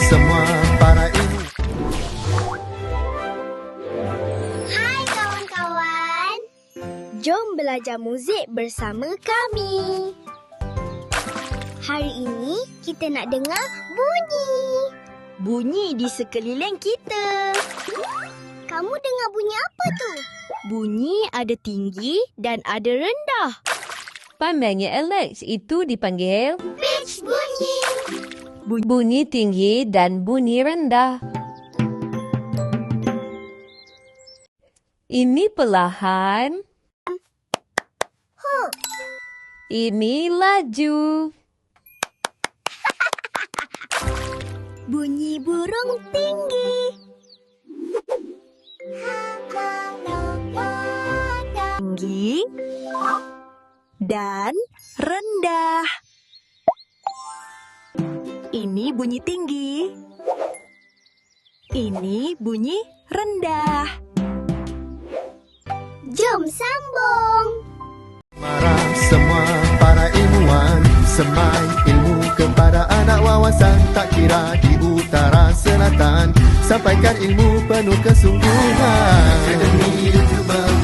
semua para ilmu. Hai kawan-kawan. Jom belajar muzik bersama kami. Hari ini kita nak dengar bunyi. Bunyi di sekeliling kita. Kamu dengar bunyi apa tu? Bunyi ada tinggi dan ada rendah. Pandangnya Alex, itu dipanggil Pitch bunyi. bunyi tinggi dan bunyi rendah. Ini perlahan. Ini laju. Bunyi burung tinggi. Tinggi dan rendah. Ini bunyi tinggi. Ini bunyi rendah. Jom sambung. Marah semua para ilmuwan, semai ilmu kepada anak wawasan, tak kira di utara selatan, sampaikan ilmu penuh kesungguhan. Akademi YouTuber